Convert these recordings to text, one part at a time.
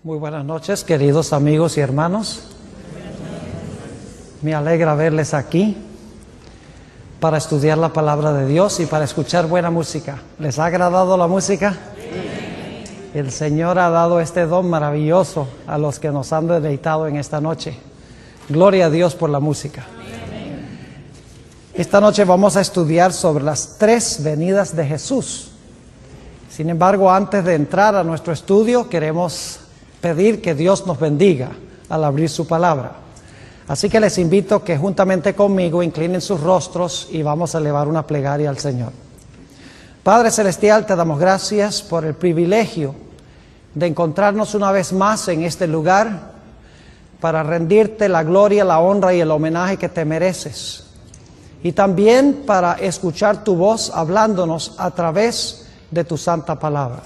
Muy buenas noches, queridos amigos y hermanos. Me alegra verles aquí para estudiar la palabra de Dios y para escuchar buena música. ¿Les ha agradado la música? El Señor ha dado este don maravilloso a los que nos han deleitado en esta noche. Gloria a Dios por la música. Esta noche vamos a estudiar sobre las tres venidas de Jesús. Sin embargo, antes de entrar a nuestro estudio, queremos pedir que Dios nos bendiga al abrir su palabra. Así que les invito que juntamente conmigo inclinen sus rostros y vamos a elevar una plegaria al Señor. Padre Celestial, te damos gracias por el privilegio de encontrarnos una vez más en este lugar para rendirte la gloria, la honra y el homenaje que te mereces. Y también para escuchar tu voz hablándonos a través de tu santa palabra.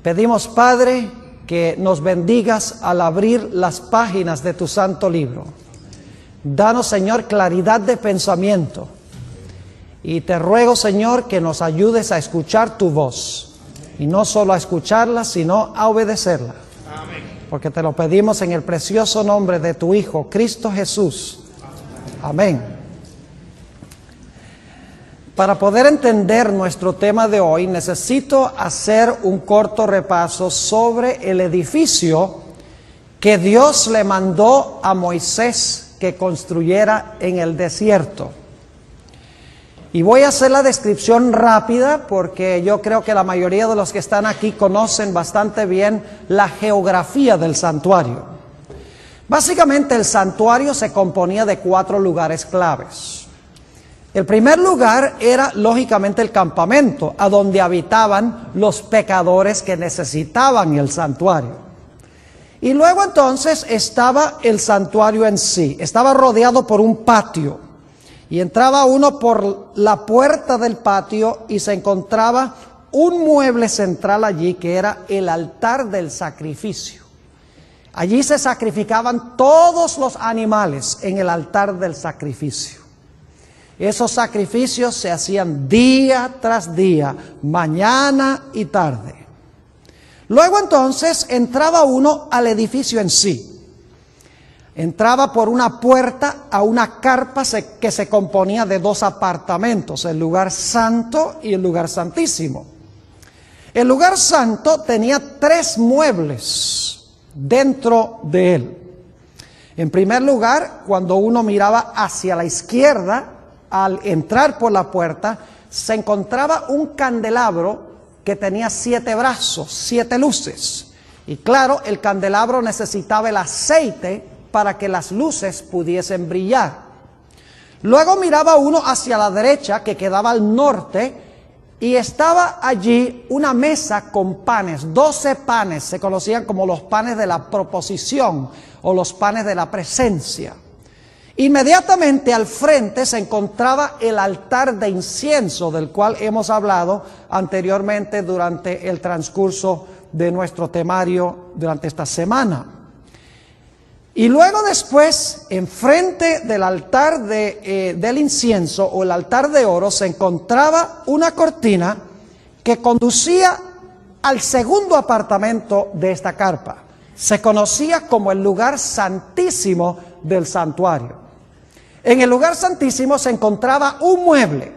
Pedimos, Padre, que nos bendigas al abrir las páginas de tu santo libro. Danos, Señor, claridad de pensamiento. Y te ruego, Señor, que nos ayudes a escuchar tu voz. Y no solo a escucharla, sino a obedecerla. Amén. Porque te lo pedimos en el precioso nombre de tu Hijo, Cristo Jesús. Amén. Para poder entender nuestro tema de hoy, necesito hacer un corto repaso sobre el edificio que Dios le mandó a Moisés que construyera en el desierto. Y voy a hacer la descripción rápida porque yo creo que la mayoría de los que están aquí conocen bastante bien la geografía del santuario. Básicamente el santuario se componía de 4 lugares claves. El primer lugar era lógicamente el campamento, a donde habitaban los pecadores que necesitaban el santuario. Y luego entonces estaba el santuario en sí, estaba rodeado por un patio. Y entraba uno por la puerta del patio y se encontraba un mueble central allí que era el altar del sacrificio. Allí se sacrificaban todos los animales en el altar del sacrificio. Esos sacrificios se hacían día tras día, mañana y tarde. Luego entonces entraba uno al edificio en sí. Entraba por una puerta a una carpa que se componía de 2 apartamentos, el lugar santo y el lugar santísimo. El lugar santo tenía 3 muebles dentro de él. En primer lugar, cuando uno miraba hacia la izquierda, al entrar por la puerta, se encontraba un candelabro que tenía 7 brazos, 7 luces. Y claro, el candelabro necesitaba el aceite para que las luces pudiesen brillar. Luego miraba uno hacia la derecha, que quedaba al norte, y estaba allí una mesa con panes, 12 panes, se conocían como los panes de la proposición o los panes de la presencia. Inmediatamente al frente se encontraba el altar de incienso, del cual hemos hablado anteriormente durante el transcurso de nuestro temario durante esta semana. Y luego después, enfrente del altar del incienso o el altar de oro, se encontraba una cortina que conducía al segundo apartamento de esta carpa. Se conocía como el lugar santísimo del santuario. En el lugar santísimo se encontraba un mueble,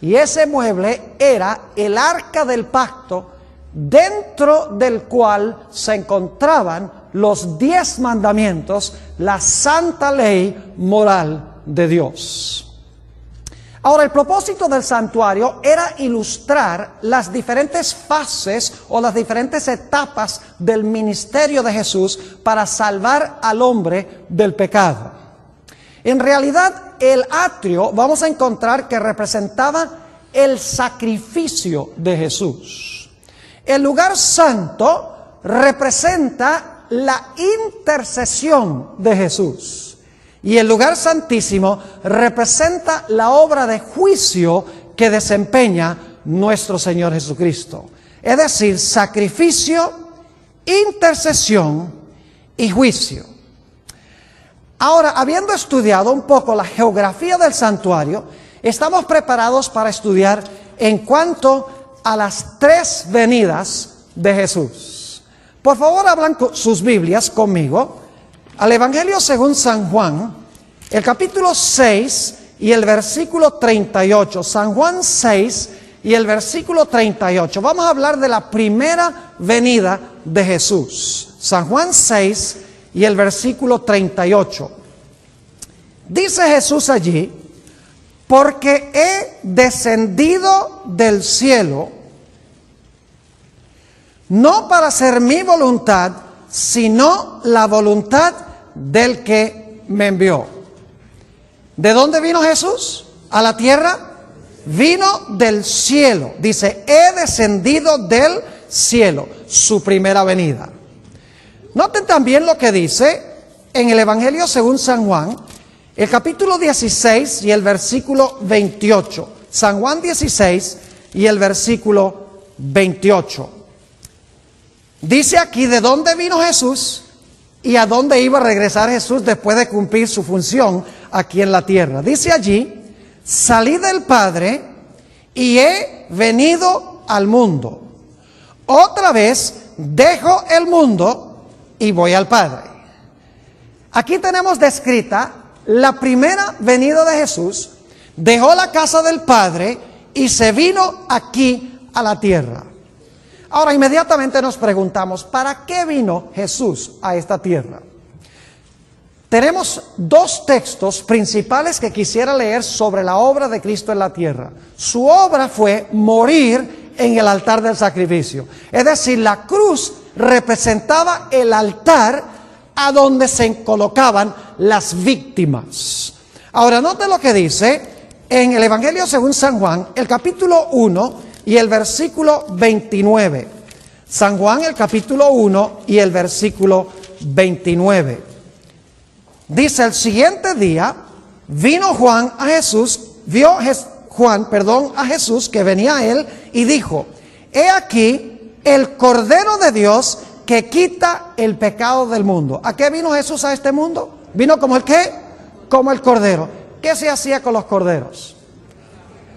y ese mueble era el arca del pacto, dentro del cual se encontraban los 10 mandamientos, la santa ley moral de Dios. Ahora, el propósito del santuario era ilustrar las diferentes fases o las diferentes etapas del ministerio de Jesús para salvar al hombre del pecado. En realidad, el atrio vamos a encontrar que representaba el sacrificio de Jesús. El lugar santo representa la intercesión de Jesús. Y el lugar santísimo representa la obra de juicio que desempeña nuestro Señor Jesucristo. Es decir, sacrificio, intercesión y juicio. Ahora, habiendo estudiado un poco la geografía del santuario, estamos preparados para estudiar en cuanto a las 3 venidas de Jesús. Por favor, abran sus Biblias conmigo al Evangelio según San Juan, el capítulo 6 y el versículo 38. San Juan 6 y el versículo 38. Vamos a hablar de la primera venida de Jesús. San Juan 6 y el versículo 38. Dice Jesús allí: porque he descendido del cielo, no para hacer mi voluntad, sino la voluntad del que me envió. ¿De dónde vino Jesús? ¿A la tierra? Vino del cielo. Dice, he descendido del cielo, su primera venida. Noten también lo que dice en el Evangelio según San Juan, el capítulo 16 y el versículo 28. San Juan 16 y el versículo 28. Dice aquí de dónde vino Jesús y a dónde iba a regresar Jesús después de cumplir su función aquí en la tierra. Dice allí, salí del Padre y he venido al mundo. Otra vez dejo el mundo y voy al Padre. Aquí tenemos descrita la primera venida de Jesús. Dejó la casa del Padre y se vino aquí a la tierra. Ahora inmediatamente nos preguntamos, ¿para qué vino Jesús a esta tierra? Tenemos dos textos principales que quisiera leer sobre la obra de Cristo en la tierra. Su obra fue morir en el altar del sacrificio. Es decir, la cruz representaba el altar a donde se colocaban las víctimas. Ahora, note lo que dice en el Evangelio según San Juan, el capítulo 1 y el versículo 29. San Juan, el capítulo 1 y el versículo 29. Dice, el siguiente día vino Juan a Jesús, a Jesús que venía a él y dijo, he aquí el Cordero de Dios que quita el pecado del mundo. ¿A qué vino Jesús a este mundo? ¿Vino como el qué? Como el Cordero. ¿Qué se hacía con los corderos?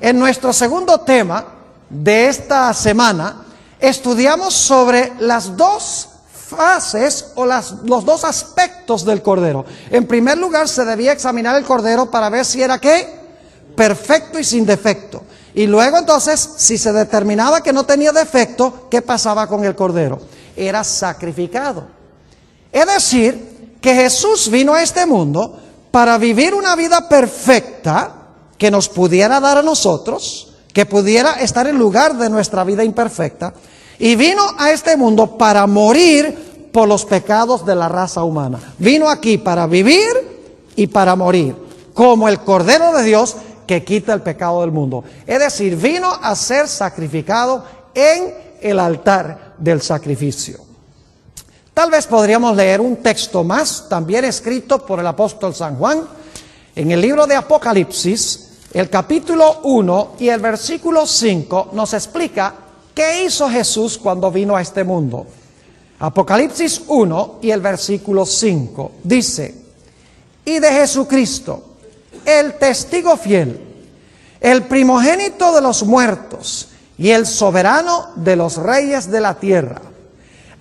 En nuestro segundo tema de esta semana, estudiamos sobre las dos fases o los dos aspectos del cordero. En primer lugar, se debía examinar el cordero para ver si era ¿qué? Perfecto y sin defecto. Y luego entonces, si se determinaba que no tenía defecto, ¿qué pasaba con el cordero? Era sacrificado. Es decir, que Jesús vino a este mundo para vivir una vida perfecta que nos pudiera dar a nosotros, que pudiera estar en lugar de nuestra vida imperfecta, y vino a este mundo para morir por los pecados de la raza humana. Vino aquí para vivir y para morir, como el Cordero de Dios que quita el pecado del mundo. Es decir, vino a ser sacrificado en el altar del sacrificio. Tal vez podríamos leer un texto más, también escrito por el apóstol San Juan, en el libro de Apocalipsis. El capítulo 1 y el versículo 5 nos explica qué hizo Jesús cuando vino a este mundo. Apocalipsis 1 y el versículo 5 dice, y de Jesucristo, el testigo fiel, el primogénito de los muertos y el soberano de los reyes de la tierra,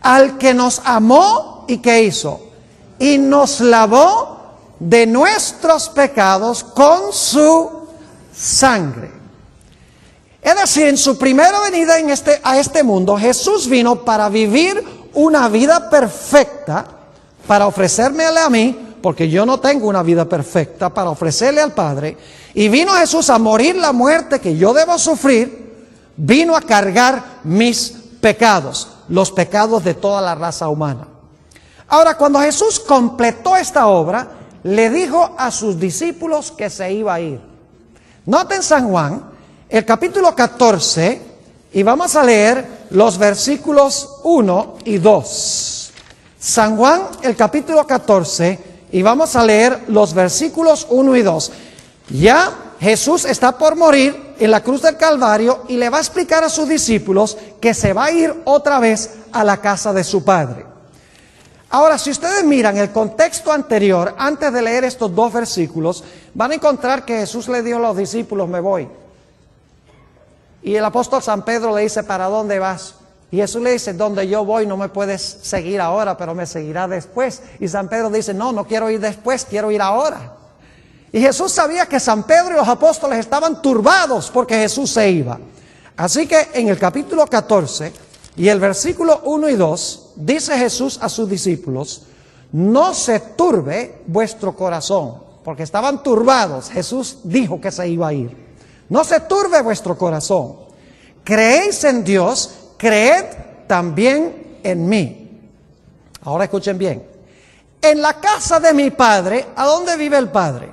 al que nos amó y que hizo, y nos lavó de nuestros pecados con su sangre. Es decir, en su primera venida a este mundo, Jesús vino para vivir una vida perfecta, para ofrecérmela a mí, porque yo no tengo una vida perfecta, para ofrecerle al Padre. Y vino Jesús a morir la muerte que yo debo sufrir, vino a cargar mis pecados, los pecados de toda la raza humana. Ahora, cuando Jesús completó esta obra, le dijo a sus discípulos que se iba a ir. Noten San Juan, el capítulo 14, y vamos a leer los versículos 1 y 2. San Juan, el capítulo 14, y vamos a leer los versículos 1 y 2. Ya Jesús está por morir en la cruz del Calvario y le va a explicar a sus discípulos que se va a ir otra vez a la casa de su Padre. Ahora, si ustedes miran el contexto anterior, antes de leer estos dos versículos, van a encontrar que Jesús le dijo a los discípulos, me voy. Y el apóstol San Pedro le dice, ¿para dónde vas? Y Jesús le dice, donde yo voy no me puedes seguir ahora, pero me seguirá después. Y San Pedro dice, no, no quiero ir después, quiero ir ahora. Y Jesús sabía que San Pedro y los apóstoles estaban turbados porque Jesús se iba. Así que en el capítulo 14 y el versículo 1 y 2, dice Jesús a sus discípulos, no se turbe vuestro corazón, porque estaban turbados. Jesús dijo que se iba a ir. No se turbe vuestro corazón. Creéis en Dios, creed también en mí. Ahora escuchen bien. En la casa de mi Padre, ¿a dónde vive el Padre?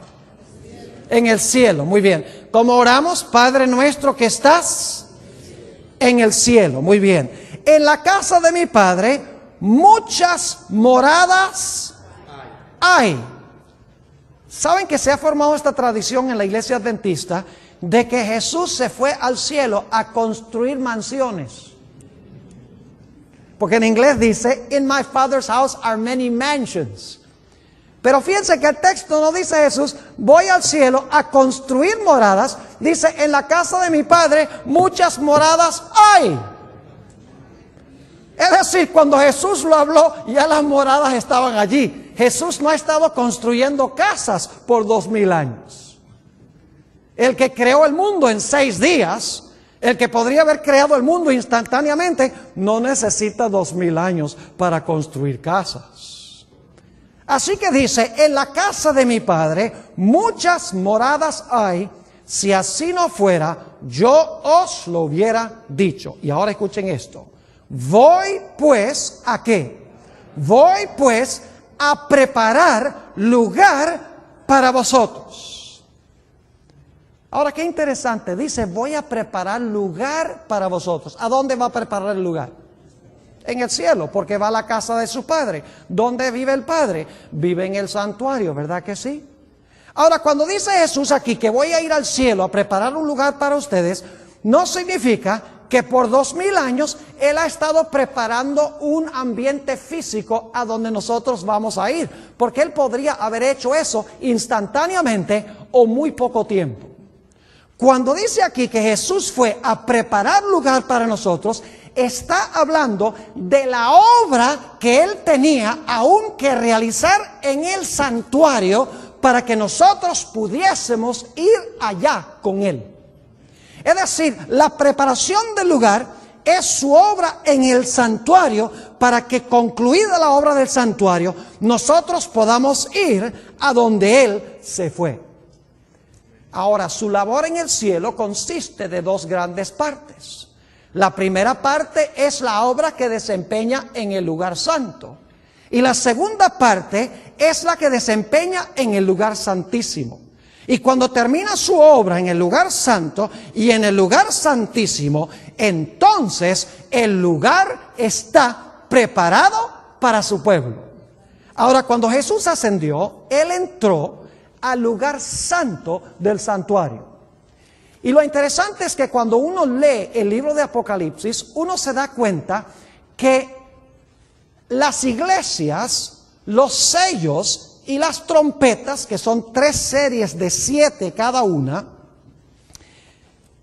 En el cielo. Muy bien. ¿Cómo oramos? Padre nuestro que estás en el cielo. Muy bien. En la casa de mi Padre muchas moradas hay. ¿Saben que se ha formado esta tradición en la iglesia adventista de que Jesús se fue al cielo a construir mansiones? Porque en inglés dice, in my Father's house are many mansions. Pero fíjense que el texto no dice Jesús, voy al cielo a construir moradas. Dice, en la casa de mi Padre muchas moradas hay. Es decir, cuando Jesús lo habló, ya las moradas estaban allí. Jesús no ha estado construyendo casas por 2000 años. El que creó el mundo en 6 días, el que podría haber creado el mundo instantáneamente, no necesita 2000 años para construir casas. Así que dice, en la casa de mi Padre muchas moradas hay. Si así no fuera, yo os lo hubiera dicho. Y ahora escuchen esto. Voy pues, ¿a qué? Voy pues a preparar lugar para vosotros. Ahora, qué interesante. Dice, voy a preparar lugar para vosotros. ¿A dónde va a preparar el lugar? En el cielo, porque va a la casa de su Padre. ¿Dónde vive el Padre? Vive en el santuario, ¿verdad que sí? Ahora, cuando dice Jesús aquí que voy a ir al cielo a preparar un lugar para ustedes, no significa que por 2000 años Él ha estado preparando un ambiente físico a donde nosotros vamos a ir, porque Él podría haber hecho eso instantáneamente o muy poco tiempo. Cuando dice aquí que Jesús fue a preparar lugar para nosotros, está hablando de la obra que Él tenía aún que realizar en el santuario para que nosotros pudiésemos ir allá con Él. Es decir, la preparación del lugar es su obra en el santuario para que, concluida la obra del santuario, nosotros podamos ir a donde Él se fue. Ahora, su labor en el cielo consiste de 2 grandes partes. La primera parte es la obra que desempeña en el lugar santo. Y la segunda parte es la que desempeña en el lugar santísimo. Y cuando termina su obra en el lugar santo y en el lugar santísimo, entonces el lugar está preparado para su pueblo. Ahora, cuando Jesús ascendió, Él entró al lugar santo del santuario. Y lo interesante es que cuando uno lee el libro de Apocalipsis, uno se da cuenta que las iglesias, los sellos y las trompetas, que son 3 series de 7 cada una,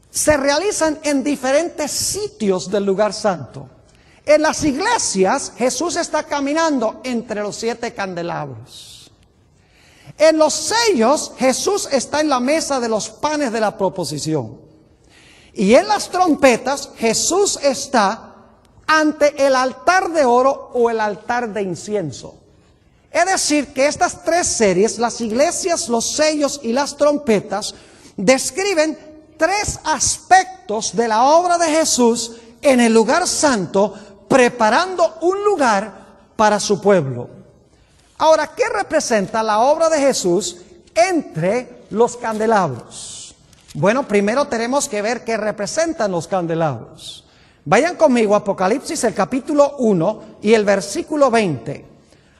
se realizan en diferentes sitios del lugar santo. En las iglesias, Jesús está caminando entre los 7 candelabros. En los sellos, Jesús está en la mesa de los panes de la proposición. Y en las trompetas, Jesús está ante el altar de oro o el altar de incienso. Es decir, que estas 3 series, las iglesias, los sellos y las trompetas, describen 3 aspectos de la obra de Jesús en el lugar santo, preparando un lugar para su pueblo. Ahora, ¿qué representa la obra de Jesús entre los candelabros? Bueno, primero tenemos que ver qué representan los candelabros. Vayan conmigo a Apocalipsis, el capítulo 1 y el versículo 20.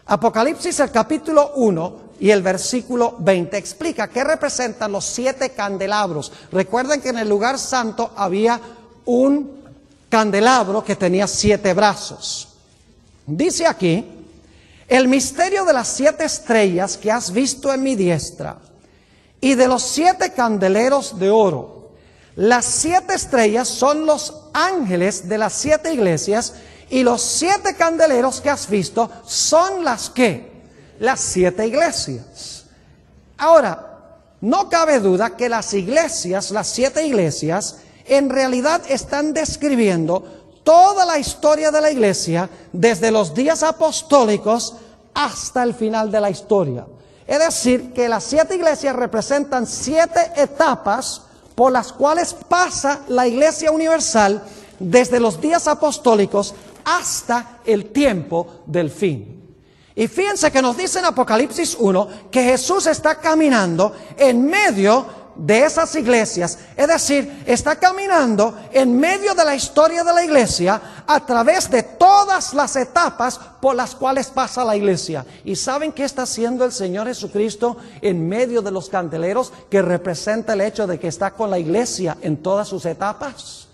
Apocalipsis, el capítulo 1 y el versículo 20 explica qué representan los 7 candelabros. Recuerden que en el lugar santo había un candelabro que tenía 7 brazos. Dice aquí, el misterio de las 7 estrellas que has visto en mi diestra y de los 7 candeleros de oro. Las 7 estrellas son los ángeles de las 7 iglesias, y los 7 candeleros que has visto son las las 7 iglesias. Ahora, no cabe duda que las iglesias, las 7 iglesias, en realidad están describiendo toda la historia de la iglesia desde los días apostólicos hasta el final de la historia. Es decir, que las 7 iglesias representan 7 etapas por las cuales pasa la iglesia universal desde los días apostólicos hasta el tiempo del fin. Y fíjense que nos dice en Apocalipsis 1 que Jesús está caminando en medio de esas iglesias, es decir, está caminando en medio de la historia de la iglesia a través de todas las etapas por las cuales pasa la iglesia. ¿Y saben qué está haciendo el Señor Jesucristo en medio de los candeleros, que representa el hecho de que está con la iglesia en todas sus etapas?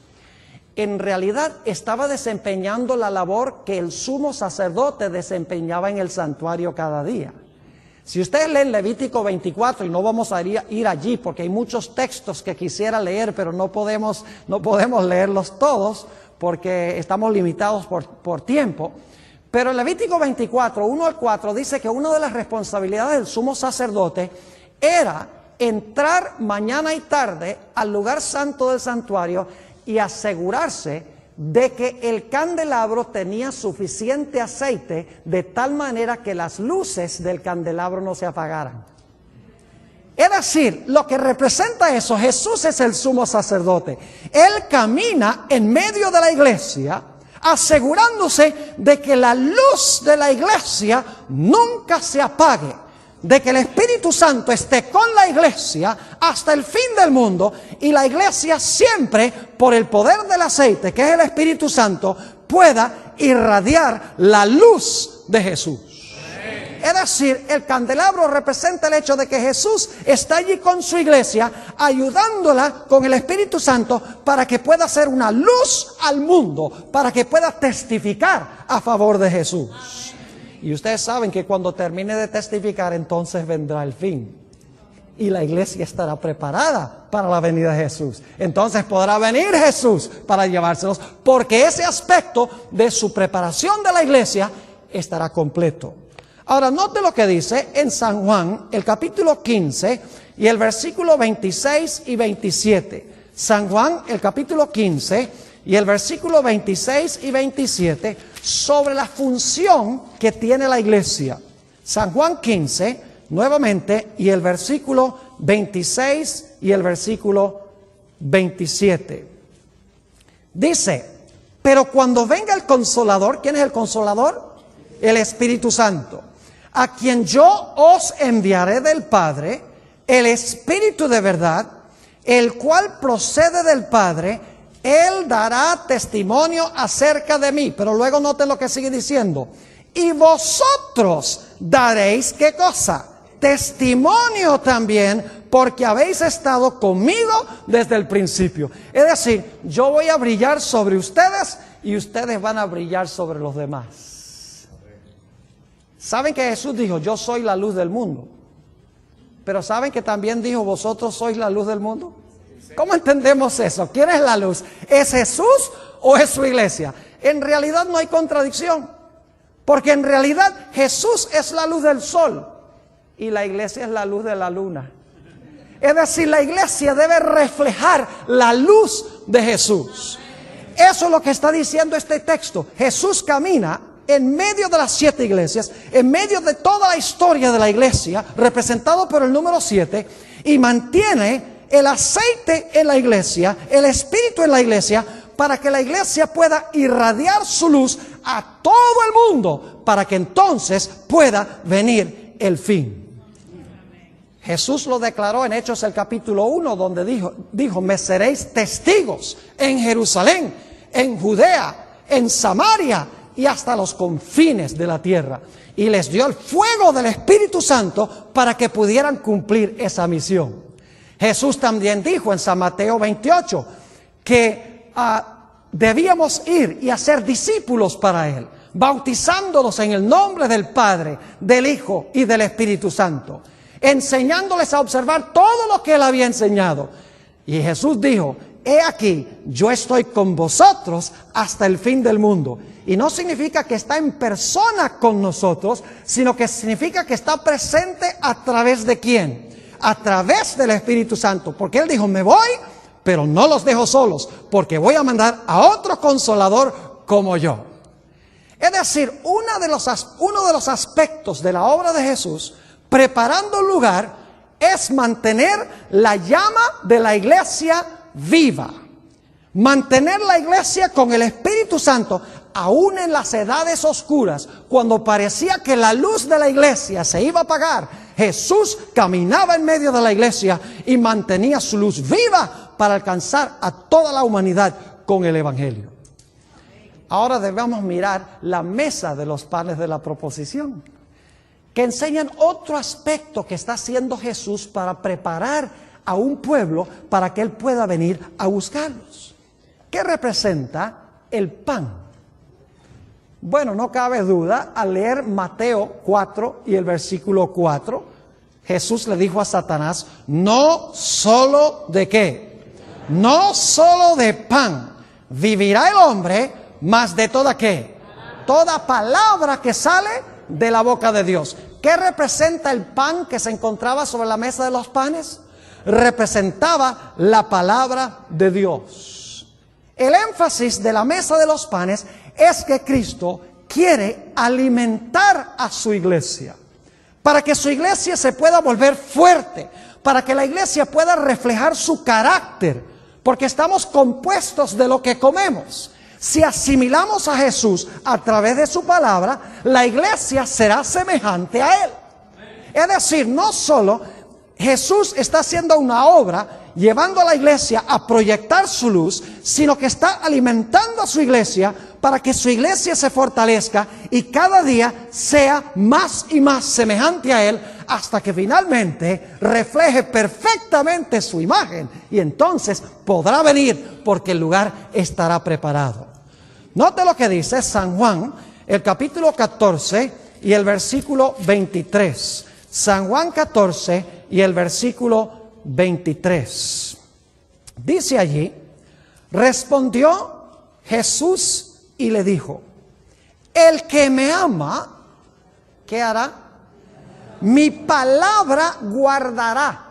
En realidad estaba desempeñando la labor que el sumo sacerdote desempeñaba en el santuario cada día. Si ustedes leen Levítico 24, y no vamos a ir allí porque hay muchos textos que quisiera leer, pero no podemos leerlos todos porque estamos limitados por tiempo. Pero en Levítico 24, 1 al 4, dice que una de las responsabilidades del sumo sacerdote era entrar mañana y tarde al lugar santo del santuario y asegurarse de que el candelabro tenía suficiente aceite, de tal manera que las luces del candelabro no se apagaran. Es decir, lo que representa eso, Jesús es el sumo sacerdote. Él camina en medio de la iglesia, asegurándose de que la luz de la iglesia nunca se apague, de que el Espíritu Santo esté con la iglesia hasta el fin del mundo, y la iglesia siempre, por el poder del aceite, que es el Espíritu Santo, pueda irradiar la luz de Jesús. Es decir, el candelabro representa el hecho de que Jesús está allí con su iglesia, ayudándola con el Espíritu Santo para que pueda ser una luz al mundo, para que pueda testificar a favor de Jesús. Y ustedes saben que cuando termine de testificar, entonces vendrá el fin. Y la iglesia estará preparada para la venida de Jesús. Entonces podrá venir Jesús para llevárselos, porque ese aspecto de su preparación de la iglesia estará completo. Ahora, note lo que dice en San Juan, el capítulo 15 y el versículo 26 y 27. San Juan, el capítulo 15 y el versículo 26 y 27, sobre la función que tiene la iglesia. San Juan 15, nuevamente, y el versículo 26 y el versículo 27. Dice, pero cuando venga el Consolador, ¿quién es el Consolador? El Espíritu Santo, a quien yo os enviaré del Padre, el Espíritu de verdad, el cual procede del Padre, Él dará testimonio acerca de mí. Pero luego noten lo que sigue diciendo. Y vosotros daréis, ¿qué cosa? Testimonio también, porque habéis estado conmigo desde el principio. Es decir, yo voy a brillar sobre ustedes y ustedes van a brillar sobre los demás. ¿Saben que Jesús dijo, yo soy la luz del mundo? Pero ¿saben que también dijo, vosotros sois la luz del mundo? ¿Cómo entendemos eso? ¿Quién es la luz? ¿Es Jesús o es su iglesia? En realidad no hay contradicción, porque en realidad Jesús es la luz del sol y la iglesia es la luz de la luna. Es decir, la iglesia debe reflejar la luz de Jesús. Eso es lo que está diciendo este texto. Jesús camina en medio de las 7 iglesias, en medio de toda la historia de la iglesia, representado por el número 7, y mantiene el aceite en la iglesia, el Espíritu en la iglesia, para que la iglesia pueda irradiar su luz a todo el mundo, para que entonces pueda venir el fin. Jesús lo declaró en Hechos el capítulo 1, donde dijo, me seréis testigos en Jerusalén, en Judea, en Samaria y hasta los confines de la tierra. Y les dio el fuego del Espíritu Santo para que pudieran cumplir esa misión. Jesús también dijo en San Mateo 28 que debíamos ir y hacer discípulos para Él, bautizándolos en el nombre del Padre, del Hijo y del Espíritu Santo, enseñándoles a observar todo lo que Él había enseñado. Y Jesús dijo he aquí, yo estoy con vosotros hasta el fin del mundo. Y no significa que está en persona con nosotros, sino que significa que está presente a través de ¿quién? A través del Espíritu Santo. Porque Él dijo, me voy, pero no los dejo solos, porque voy a mandar a otro consolador como yo. Es decir, uno de los aspectos de la obra de Jesús, preparando un lugar, es mantener la llama de la iglesia viva. Mantener la iglesia con el Espíritu Santo, aún en las edades oscuras, cuando parecía que la luz de la iglesia se iba a apagar, Jesús caminaba en medio de la iglesia y mantenía su luz viva para alcanzar a toda la humanidad con el Evangelio. Ahora debemos mirar la mesa de los panes de la proposición, que enseñan otro aspecto que está haciendo Jesús para preparar a un pueblo para que Él pueda venir a buscarlos. ¿Qué representa el pan? Bueno, no cabe duda, al leer Mateo 4 y el versículo 4, Jesús le dijo a Satanás, no solo de qué, no solo de pan vivirá el hombre, mas de toda qué, toda palabra que sale de la boca de Dios. ¿Qué representa el pan que se encontraba sobre la mesa de los panes? Representaba la palabra de Dios. El énfasis de la mesa de los panes es que Cristo quiere alimentar a su iglesia, para que su iglesia se pueda volver fuerte, para que la iglesia pueda reflejar su carácter, porque estamos compuestos de lo que comemos. Si asimilamos a Jesús a través de su palabra, la iglesia será semejante a Él. Es decir, no solo Jesús está haciendo una obra, llevando a la iglesia a proyectar su luz, sino que está alimentando a su iglesia para que su iglesia se fortalezca y cada día sea más y más semejante a Él, hasta que finalmente refleje perfectamente su imagen, y entonces podrá venir porque el lugar estará preparado. Note lo que dice San Juan, el capítulo 14 y el versículo 23. San Juan 14 y el versículo 23. Dice allí, respondió Jesús y le dijo, el que me ama, ¿qué hará? Mi palabra guardará.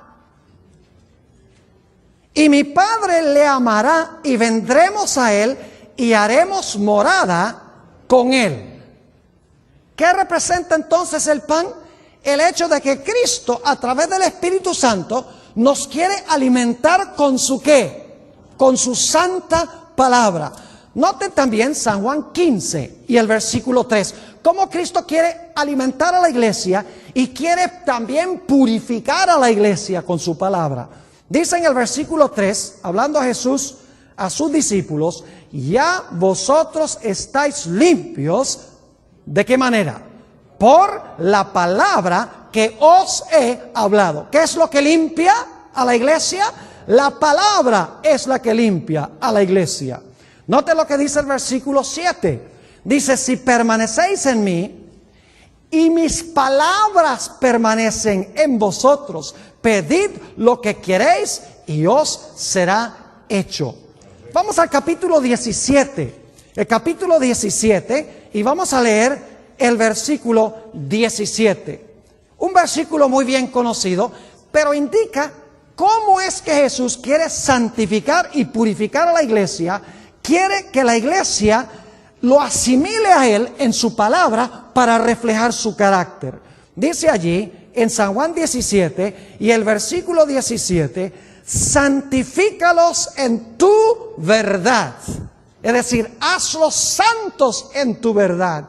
Y mi Padre le amará y vendremos a Él y haremos morada con Él. ¿Qué representa entonces el pan? El hecho de que Cristo, a través del Espíritu Santo, nos quiere alimentar con su ¿qué? Con su santa palabra. Noten también San Juan 15 y el versículo 3. Cómo Cristo quiere alimentar a la iglesia y quiere también purificar a la iglesia con su palabra. Dice en el versículo 3, hablando a Jesús, a sus discípulos, ya vosotros estáis limpios. ¿De qué manera? Por la palabra que os he hablado. ¿Qué es lo que limpia a la iglesia? La palabra es la que limpia a la iglesia. Note lo que dice el versículo 7. Dice, si permanecéis en mí y mis palabras permanecen en vosotros, pedid lo que queréis y os será hecho. Vamos al capítulo 17. El capítulo 17 y vamos a leer el versículo 17. Un versículo muy bien conocido, pero indica cómo es que Jesús quiere santificar y purificar a la iglesia. Quiere que la iglesia lo asimile a Él en su palabra para reflejar su carácter. Dice allí en San Juan 17 y el versículo 17, santifícalos en tu verdad. Es decir, hazlos santos en tu verdad.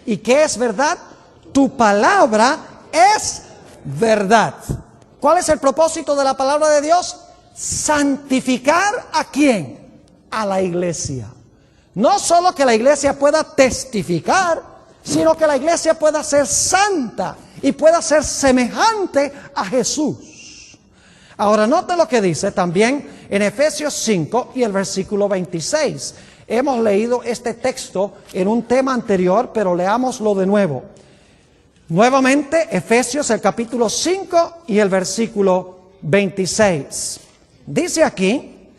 ¿Y qué es verdad? Tu palabra es verdad. ¿Cuál es el propósito de la palabra de Dios? Santificar ¿a quién? A la iglesia. No solo que la iglesia pueda testificar, sino que la iglesia pueda ser santa y pueda ser semejante a Jesús. Ahora note lo que dice también en Efesios 5 y el versículo 26. Hemos leído este texto en un tema anterior, pero leámoslo de nuevo. Nuevamente, Efesios el capítulo 5 y el versículo 26. Dice aquí,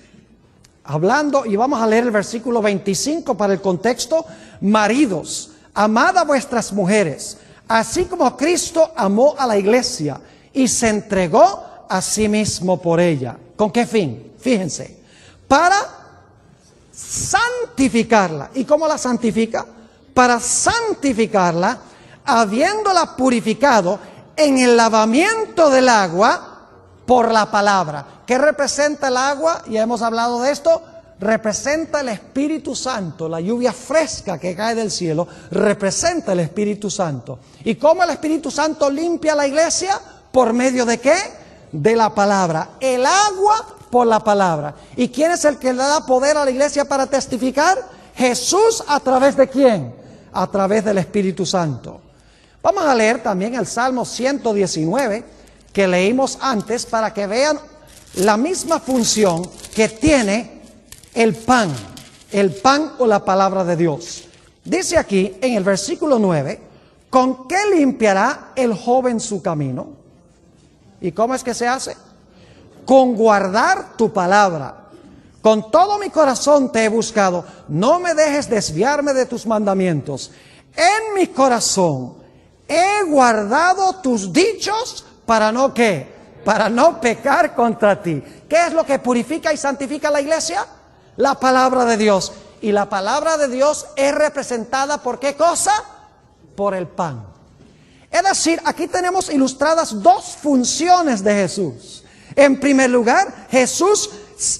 hablando, y vamos a leer el versículo 25 para el contexto: maridos, amad a vuestras mujeres, así como Cristo amó a la iglesia y se entregó a sí mismo por ella. ¿Con qué fin? Fíjense, para santificarla. ¿Y cómo la santifica? Para santificarla, habiéndola purificado en el lavamiento del agua por la palabra. ¿Qué representa el agua? Ya hemos hablado de esto. Representa el Espíritu Santo. La lluvia fresca que cae del cielo representa el Espíritu Santo. ¿Y cómo el Espíritu Santo limpia la iglesia? ¿Por medio de qué? De la palabra. El agua por la palabra. ¿Y quién es el que le da poder a la iglesia para testificar? Jesús. ¿A través de quién? A través del Espíritu Santo. Vamos a leer también el Salmo 119 que leímos antes para que vean la misma función que tiene el pan o la palabra de Dios. Dice aquí en el versículo 9: ¿con qué limpiará el joven su camino? ¿Y cómo es que se hace? Con guardar tu palabra. Con todo mi corazón te he buscado, no me dejes desviarme de tus mandamientos. En mi corazón he guardado tus dichos para no ¿qué? Para no pecar contra ti. ¿Qué es lo que purifica y santifica la iglesia? La palabra de Dios. Y la palabra de Dios es representada ¿por qué cosa? Por el pan. Es decir, aquí tenemos ilustradas dos funciones de Jesús. En primer lugar, Jesús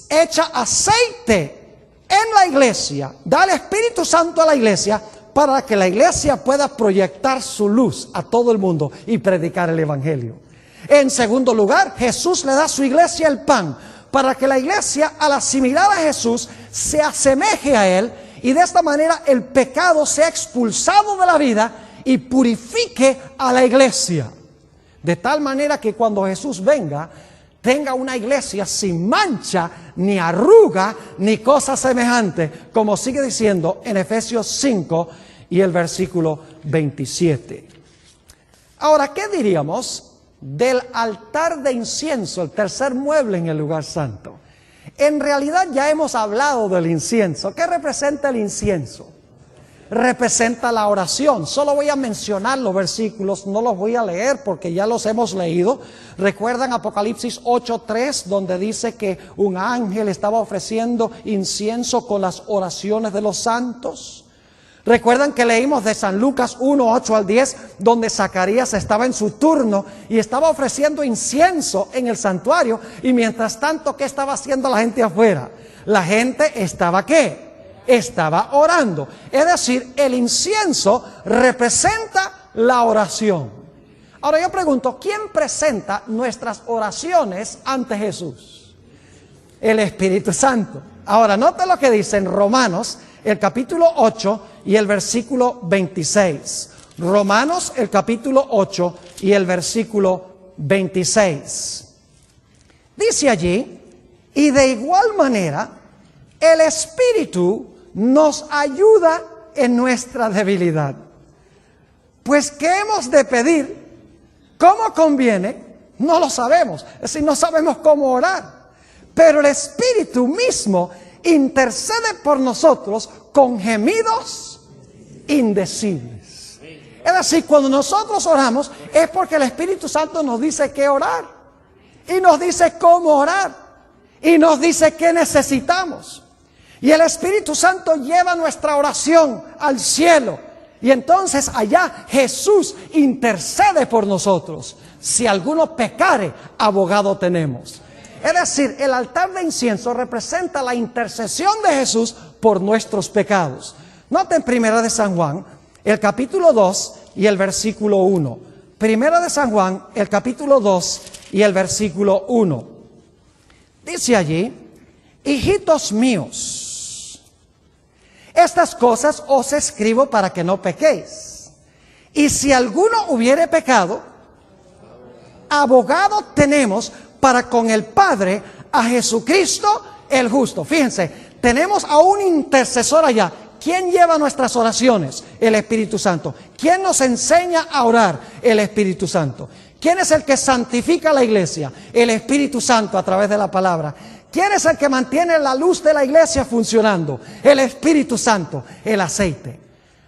echa aceite en la iglesia, da el Espíritu Santo a la iglesia para que la iglesia pueda proyectar su luz a todo el mundo y predicar el Evangelio. En segundo lugar, Jesús le da a su iglesia el pan para que la iglesia, al asimilar a Jesús, se asemeje a Él y de esta manera el pecado sea expulsado de la vida y purifique a la iglesia. De tal manera que cuando Jesús venga, tenga una iglesia sin mancha, ni arruga, ni cosa semejante, como sigue diciendo en Efesios 5 y el versículo 27. Ahora, ¿qué diríamos del altar de incienso, el tercer mueble en el lugar santo? En realidad ya hemos hablado del incienso. ¿Qué representa el incienso? Representa la oración. Solo voy a mencionar los versículos, no los voy a leer porque ya los hemos leído. ¿Recuerdan Apocalipsis 8:3, donde dice que un ángel estaba ofreciendo incienso con las oraciones de los santos? ¿Recuerdan que leímos de San Lucas 1:8 al 10, donde Zacarías estaba en su turno y estaba ofreciendo incienso en el santuario? Y mientras tanto, ¿qué estaba haciendo la gente afuera? La gente estaba ¿qué? Estaba orando. Es decir, el incienso representa la oración. Ahora yo pregunto, ¿quién presenta nuestras oraciones ante Jesús? El Espíritu Santo. Ahora, nota lo que dice en Romanos, el capítulo 8 y el versículo 26. Romanos, el capítulo 8 y el versículo 26. Dice allí: y de igual manera, el Espíritu nos ayuda en nuestra debilidad. Pues ¿qué hemos de pedir? ¿Cómo conviene? No lo sabemos. Es decir, no sabemos cómo orar. Pero el Espíritu mismo intercede por nosotros con gemidos indecibles. Es decir, cuando nosotros oramos es porque el Espíritu Santo nos dice qué orar. Y nos dice cómo orar. Y nos dice qué necesitamos. Y el Espíritu Santo lleva nuestra oración al cielo. Y entonces allá Jesús intercede por nosotros. Si alguno pecare, abogado tenemos. Es decir, el altar de incienso representa la intercesión de Jesús por nuestros pecados. Noten Primera de San Juan, el capítulo 2 y el versículo 1. Primera de San Juan, el capítulo 2 y el versículo 1. Dice allí: hijitos míos, estas cosas os escribo para que no pequéis. Y si alguno hubiere pecado, abogado tenemos para con el Padre, a Jesucristo el justo. Fíjense, tenemos a un intercesor allá. ¿Quién lleva nuestras oraciones? El Espíritu Santo. ¿Quién nos enseña a orar? El Espíritu Santo. ¿Quién es el que santifica la iglesia? El Espíritu Santo a través de la palabra. ¿Quién es el que mantiene la luz de la iglesia funcionando? El Espíritu Santo, el aceite.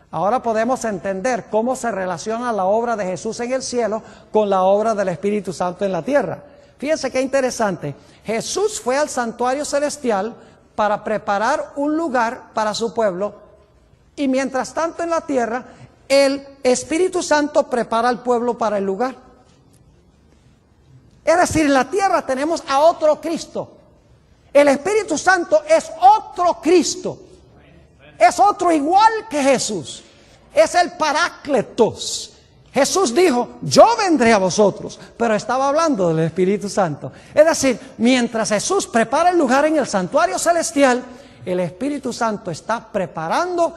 Ahora podemos entender cómo se relaciona la obra de Jesús en el cielo con la obra del Espíritu Santo en la tierra. Fíjense qué interesante. Jesús fue al santuario celestial para preparar un lugar para su pueblo, y mientras tanto en la tierra, el Espíritu Santo prepara al pueblo para el lugar. Es decir, en la tierra tenemos a otro Cristo. El Espíritu Santo es otro Cristo. Es otro igual que Jesús. Es el Parácletos. Jesús dijo, yo vendré a vosotros, pero estaba hablando del Espíritu Santo. Es decir, mientras Jesús prepara el lugar en el santuario celestial, el Espíritu Santo está preparando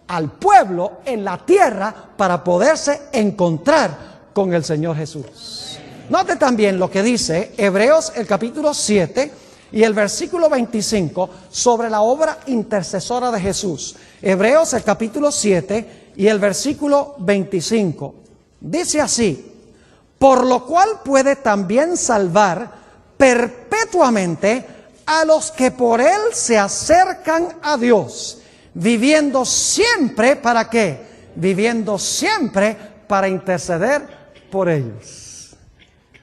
al pueblo en la tierra para poderse encontrar con el Señor Jesús. Note también lo que dice Hebreos el capítulo 7 y el versículo 25 sobre la obra intercesora de Jesús. Hebreos el capítulo 7 y el versículo 25. Dice así: por lo cual puede también salvar perpetuamente a los que por él se acercan a Dios, viviendo siempre, ¿para qué? Viviendo siempre para interceder por ellos.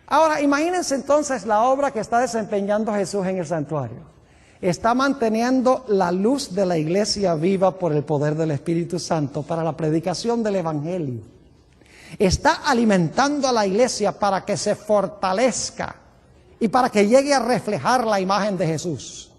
Ahora, imagínense entonces la obra que está desempeñando Jesús en el santuario. Está manteniendo la luz de la iglesia viva por el poder del Espíritu Santo para la predicación del Evangelio. Está alimentando a la iglesia para que se fortalezca y para que llegue a reflejar la imagen de Jesús.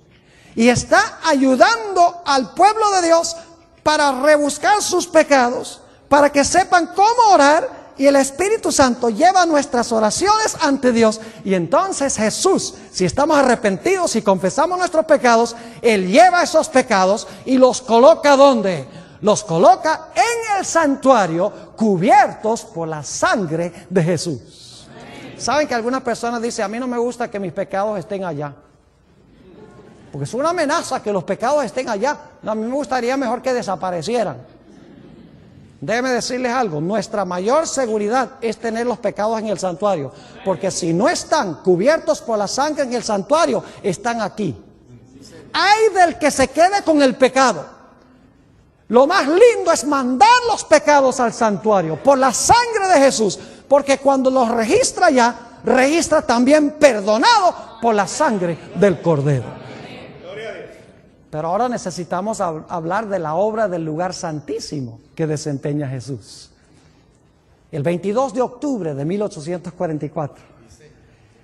Y está ayudando al pueblo de Dios para rebuscar sus pecados, para que sepan cómo orar, y el Espíritu Santo lleva nuestras oraciones ante Dios. Y entonces Jesús, si estamos arrepentidos y confesamos nuestros pecados, Él lleva esos pecados y los coloca ¿dónde? Los coloca en el santuario, cubiertos por la sangre de Jesús. ¿Saben que algunas personas dicen, a mí no me gusta que mis pecados estén allá? Porque es una amenaza que los pecados estén allá. No, a mí me gustaría mejor que desaparecieran. Déjeme decirles algo, nuestra mayor seguridad es tener los pecados en el santuario, porque si no están cubiertos por la sangre en el santuario, están aquí. Ay del que se quede con el pecado. Lo más lindo es mandar los pecados al santuario por la sangre de Jesús, porque cuando los registra ya, registra también perdonado por la sangre del Cordero. Pero ahora necesitamos hablar de la obra del lugar santísimo que desempeña Jesús. El 22 de octubre de 1844,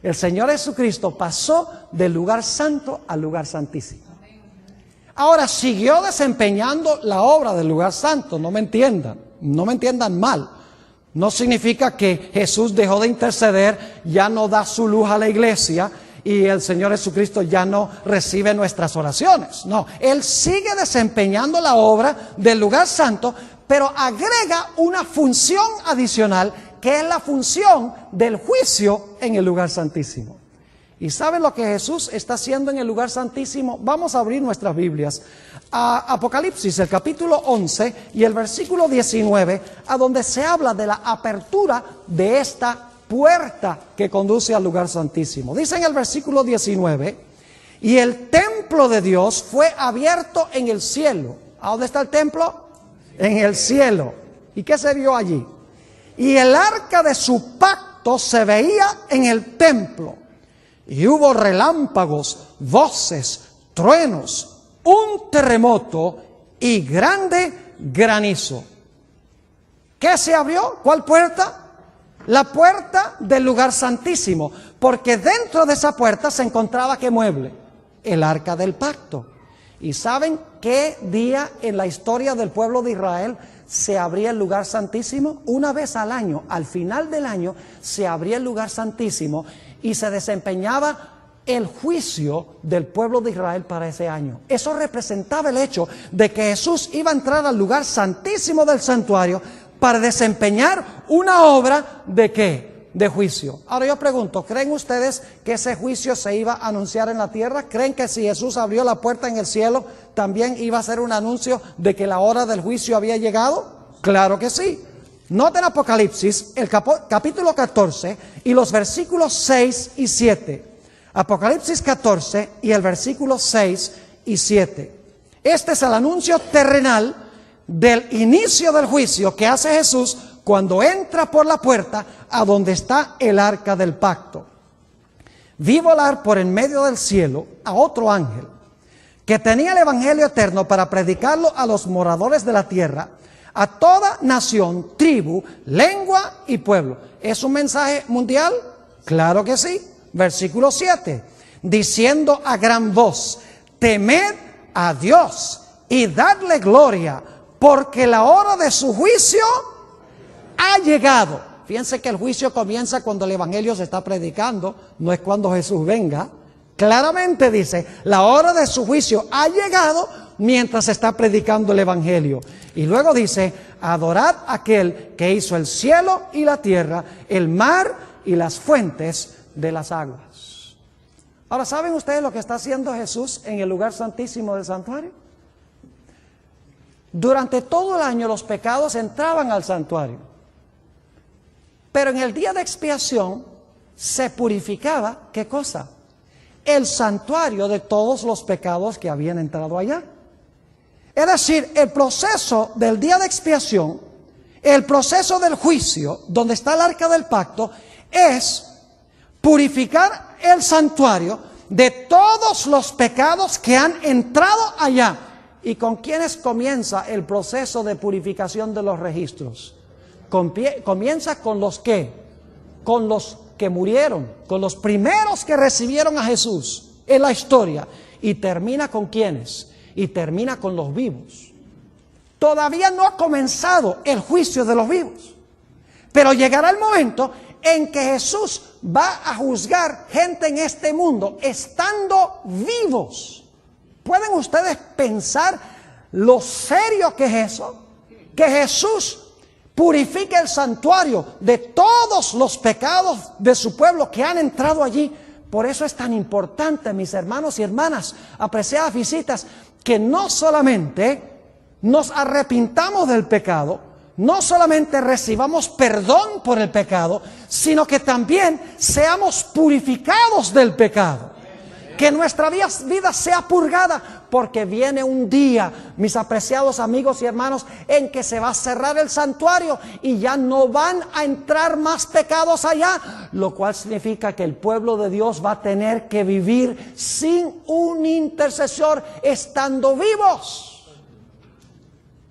el Señor Jesucristo pasó del lugar santo al lugar santísimo. Ahora siguió desempeñando la obra del lugar santo, no me entiendan mal. No significa que Jesús dejó de interceder, ya no da su luz a la iglesia, y el Señor Jesucristo ya no recibe nuestras oraciones. No, Él sigue desempeñando la obra del lugar santo, pero agrega una función adicional, que es la función del juicio en el lugar santísimo. ¿Y saben lo que Jesús está haciendo en el lugar santísimo? Vamos a abrir nuestras Biblias a Apocalipsis, el capítulo 11 y el versículo 19, a donde se habla de la apertura de esta puerta que conduce al lugar santísimo. Dice en el versículo 19, y el templo de Dios fue abierto en el cielo. ¿A dónde está el templo? En el cielo. ¿Y qué se vio allí? Y el arca de su pacto se veía en el templo. Y hubo relámpagos, voces, truenos, un terremoto y grande granizo. ¿Qué se abrió? ¿Cuál puerta? La puerta del lugar santísimo, porque dentro de esa puerta se encontraba ¿qué mueble? El arca del pacto. ¿Y saben qué día en la historia del pueblo de Israel se abría el lugar santísimo? Una vez al año, al final del año, se abría el lugar santísimo y se desempeñaba el juicio del pueblo de Israel para ese año. Eso representaba el hecho de que Jesús iba a entrar al lugar santísimo del santuario para desempeñar una obra ¿de qué? De juicio. Ahora yo pregunto, ¿creen ustedes que ese juicio se iba a anunciar en la tierra? ¿Creen que si Jesús abrió la puerta en el cielo, también iba a ser un anuncio de que la hora del juicio había llegado? Claro que sí. Noten Apocalipsis, el capítulo 14 y los versículos 6 y 7. Apocalipsis 14 y el versículo 6 y 7. Este es el anuncio terrenal del inicio del juicio que hace Jesús cuando entra por la puerta a donde está el arca del pacto. Vi volar por en medio del cielo a otro ángel que tenía el evangelio eterno para predicarlo a los moradores de la tierra, a toda nación, tribu, lengua y pueblo. ¿Es un mensaje mundial? Claro que sí. Versículo 7, diciendo a gran voz: temed a Dios y dadle gloria, porque la hora de su juicio ha llegado. Fíjense que el juicio comienza cuando el evangelio se está predicando, no es cuando Jesús venga. Claramente dice, la hora de su juicio ha llegado mientras se está predicando el evangelio. Y luego dice, adorad a aquel que hizo el cielo y la tierra, el mar y las fuentes de las aguas. Ahora, ¿saben ustedes lo que está haciendo Jesús en el lugar santísimo del santuario? Durante todo el año los pecados entraban al santuario, pero en el día de expiación se purificaba, ¿qué cosa? El santuario de todos los pecados que habían entrado allá. Es decir, el proceso del día de expiación, el proceso del juicio, donde está el arca del pacto, es purificar el santuario de todos los pecados que han entrado allá. ¿Y con quiénes comienza el proceso de purificación de los registros? Comienza con los que, con los que murieron, con los primeros que recibieron a Jesús en la historia. ¿Y termina con quiénes? Y termina con los vivos. Todavía no ha comenzado el juicio de los vivos, pero llegará el momento en que Jesús va a juzgar gente en este mundo estando vivos. ¿Pueden ustedes pensar lo serio que es eso? Que Jesús purifique el santuario de todos los pecados de su pueblo que han entrado allí. Por eso es tan importante, mis hermanos y hermanas, apreciadas visitas, que no solamente nos arrepintamos del pecado, no solamente recibamos perdón por el pecado, sino que también seamos purificados del pecado. Que nuestra vida sea purgada, porque viene un día, mis apreciados amigos y hermanos, en que se va a cerrar el santuario y ya no van a entrar más pecados allá, lo cual significa que el pueblo de Dios va a tener que vivir sin un intercesor estando vivos.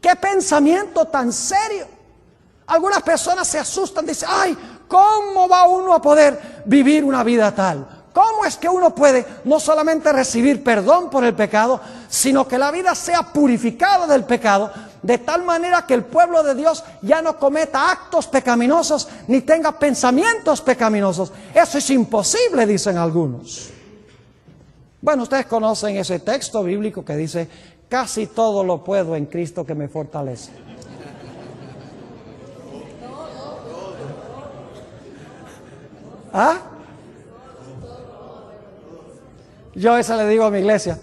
¡Qué pensamiento tan serio! Algunas personas se asustan, dicen, ¡ay! ¿Cómo va uno a poder vivir una vida tal? ¿Cómo es que uno puede no solamente recibir perdón por el pecado, sino que la vida sea purificada del pecado, de tal manera que el pueblo de Dios ya no cometa actos pecaminosos, ni tenga pensamientos pecaminosos? Eso es imposible, dicen algunos. Bueno, ustedes conocen ese texto bíblico que dice, casi todo lo puedo en Cristo que me fortalece. ¿Ah? Yo eso le digo a mi iglesia.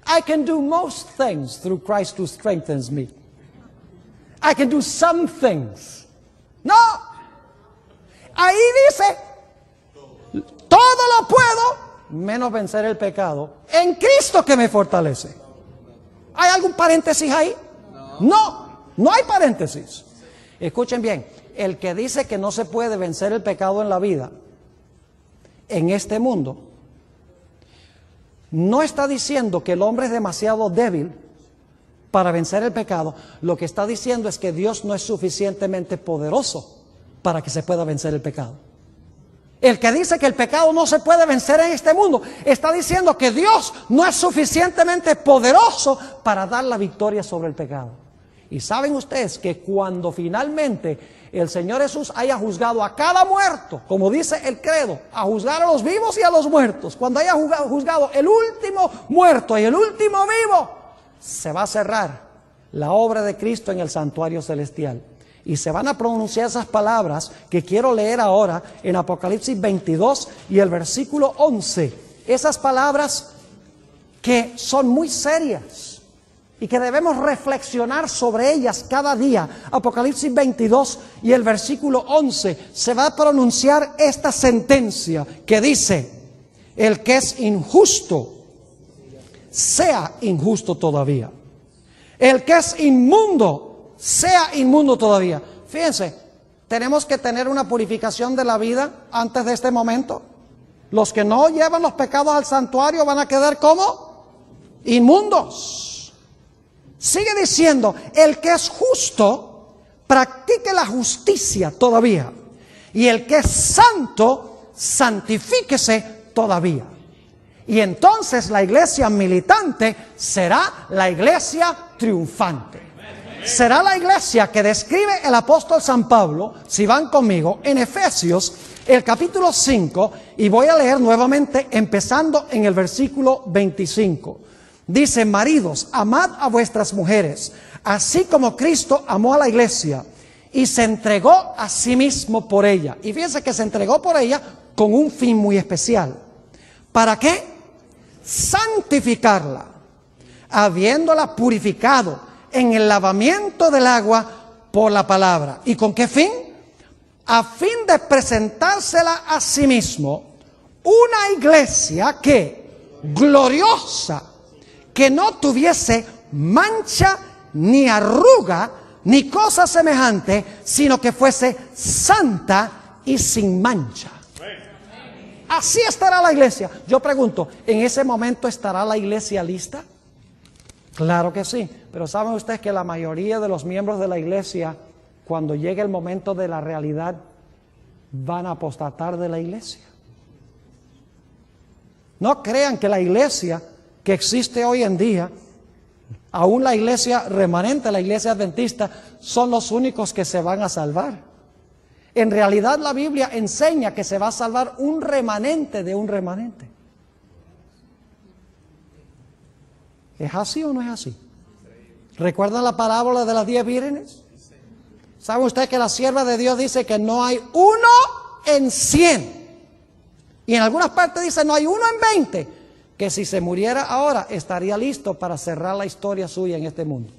I can do most things through Christ who strengthens me. I can do some things. No. Ahí dice, todo lo puedo, menos vencer el pecado, en Cristo que me fortalece. ¿Hay algún paréntesis ahí? No hay paréntesis. Escuchen bien, el que dice que no se puede vencer el pecado en la vida, en este mundo, no está diciendo que el hombre es demasiado débil para vencer el pecado. Lo que está diciendo es que Dios no es suficientemente poderoso para que se pueda vencer el pecado. El que dice que el pecado no se puede vencer en este mundo, está diciendo que Dios no es suficientemente poderoso para dar la victoria sobre el pecado. Y saben ustedes que cuando finalmente el Señor Jesús haya juzgado a cada muerto, como dice el credo, a juzgar a los vivos y a los muertos, cuando haya juzgado el último muerto y el último vivo, se va a cerrar la obra de Cristo en el santuario celestial. Y se van a pronunciar esas palabras que quiero leer ahora en Apocalipsis 22 y el versículo 11. Esas palabras que son muy serias y que debemos reflexionar sobre ellas cada día. Apocalipsis 22 y el versículo 11 se va a pronunciar esta sentencia que dice, El que es injusto, sea injusto todavía. El que es inmundo, sea inmundo todavía. Fíjense, tenemos que tener una purificación de la vida antes de este momento. Los que no llevan los pecados al santuario van a quedar como inmundos. Sigue diciendo, el que es justo, practique la justicia todavía. Y el que es santo, santifíquese todavía. Y entonces la iglesia militante será la iglesia triunfante. Será la iglesia que describe el apóstol San Pablo, si van conmigo, en Efesios, el capítulo 5, y voy a leer nuevamente empezando en el versículo 25. Dice, maridos, amad a vuestras mujeres, así como Cristo amó a la iglesia y se entregó a sí mismo por ella. Y fíjense que se entregó por ella con un fin muy especial. ¿Para qué? Santificarla, habiéndola purificado en el lavamiento del agua por la palabra. ¿Y con qué fin? A fin de presentársela a sí mismo una iglesia que, gloriosa, que no tuviese mancha ni arruga ni cosa semejante, sino que fuese santa y sin mancha. Así estará la iglesia. Yo pregunto, ¿en ese momento estará la iglesia lista? Claro que sí, pero ¿saben ustedes que la mayoría de los miembros de la iglesia, cuando llegue el momento de la realidad, van a apostatar de la iglesia? No crean que la iglesia que existe hoy en día, aún la iglesia remanente, la iglesia adventista, son los únicos que se van a salvar. En realidad la Biblia enseña que se va a salvar un remanente de un remanente. ¿Es así o no es así? ¿Recuerdan la parábola de las 10 vírgenes? ¿Sabe usted que la sierva de Dios dice que no hay uno en 100? Y en algunas partes dice no hay uno en 20. Que si se muriera ahora estaría listo para cerrar la historia suya en este mundo.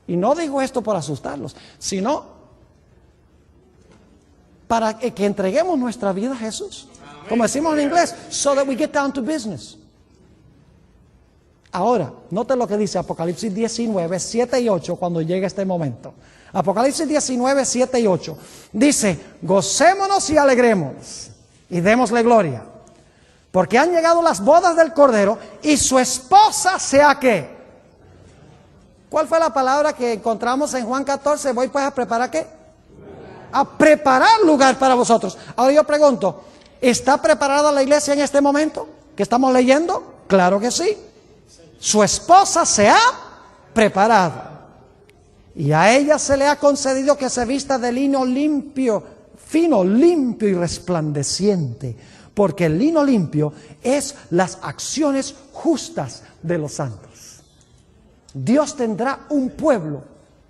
Y no digo esto por asustarlos, sino para que entreguemos nuestra vida a Jesús. Como decimos en inglés, so that we get down to business. Ahora, note lo que dice Apocalipsis 19, 7 y 8 cuando llegue este momento. Apocalipsis 19, 7 y 8. Dice, gocémonos y alegrémonos y démosle gloria. Porque han llegado las bodas del Cordero y su esposa se ha ¿qué? ¿Cuál fue la palabra que encontramos en Juan 14? Voy pues a preparar ¿qué? A preparar lugar para vosotros. Ahora yo pregunto, ¿está preparada la iglesia en este momento que estamos leyendo? Claro que sí. Su esposa se ha preparado. Y a ella se le ha concedido que se vista de lino limpio, fino, limpio y resplandeciente. Porque el lino limpio es las acciones justas de los santos. Dios tendrá un pueblo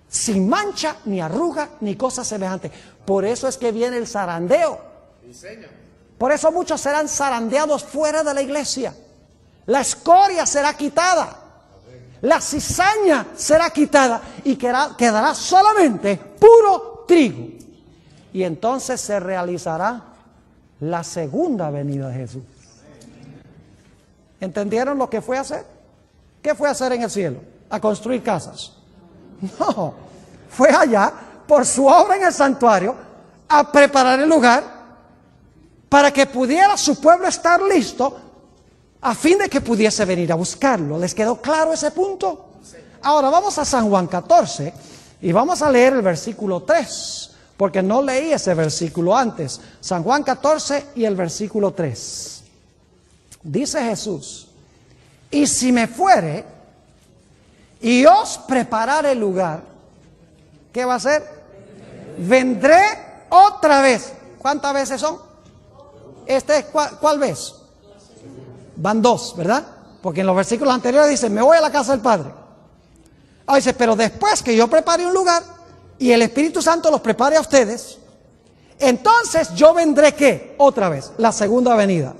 sin mancha, ni arruga, ni cosa semejante. Por eso es que viene el zarandeo. Por eso muchos serán zarandeados fuera de la iglesia. La escoria será quitada. La cizaña será quitada. Y quedará solamente puro trigo. Y entonces se realizará la segunda venida de Jesús. ¿Entendieron lo que fue a hacer? ¿Qué fue a hacer en el cielo? ¿A construir casas? No, fue allá por su obra en el santuario a preparar el lugar para que pudiera su pueblo estar listo a fin de que pudiese venir a buscarlo. ¿Les quedó claro ese punto? Ahora vamos a San Juan 14 y vamos a leer el versículo 3, porque no leí ese versículo antes. San Juan 14 y el versículo 3. Dice Jesús, y si me fuere y os prepararé el lugar, ¿qué va a hacer? Vendré otra vez. ¿Cuántas veces son? ¿Cuál vez? Van 2, ¿verdad? Porque en los versículos anteriores dice, me voy a la casa del Padre. Ahora dice, pero después que yo prepare un lugar y el Espíritu Santo los prepare a ustedes, entonces yo vendré ¿qué? Otra vez, la segunda venida.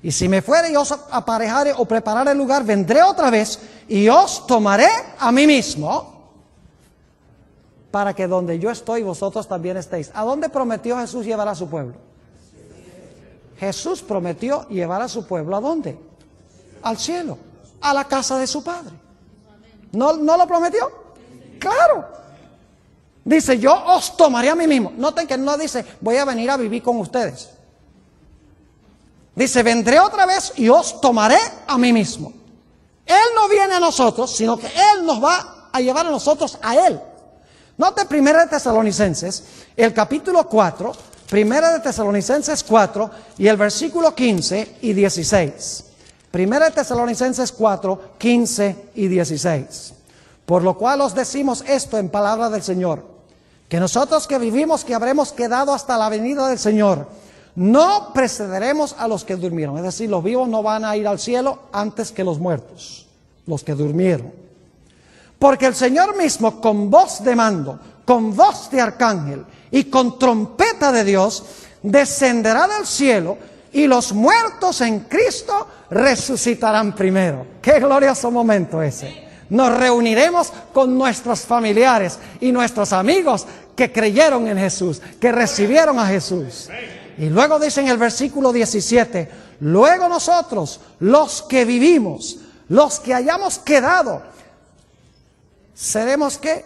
Y si me fuere y os aparejaré o prepararé el lugar, vendré otra vez y os tomaré a mí mismo, para que donde yo estoy vosotros también estéis. ¿A dónde prometió Jesús llevar a su pueblo? Jesús prometió llevar a su pueblo ¿a dónde? Al cielo, a la casa de su Padre. ¿No lo prometió? Claro. Dice, yo os tomaré a mí mismo. Noten que no dice, voy a venir a vivir con ustedes. Dice, vendré otra vez y os tomaré a mí mismo. Él no viene a nosotros, sino que Él nos va a llevar a nosotros a Él. Note 1 de Tesalonicenses, el capítulo 4, 1 de Tesalonicenses 4 y el versículo 15 y 16. 1 de Tesalonicenses 4, 15 y 16. Por lo cual os decimos esto en palabra del Señor, que nosotros que vivimos, que habremos quedado hasta la venida del Señor, no precederemos a los que durmieron. Es decir, los vivos no van a ir al cielo antes que los muertos, los que durmieron. Porque el Señor mismo, con voz de mando, con voz de arcángel y con trompeta de Dios, descenderá del cielo y los muertos en Cristo resucitarán primero. ¡Qué glorioso momento ese! Nos reuniremos con nuestros familiares y nuestros amigos que creyeron en Jesús, que recibieron a Jesús. Y luego dice en el versículo 17, luego nosotros, los que vivimos, los que hayamos quedado, seremos ¿qué?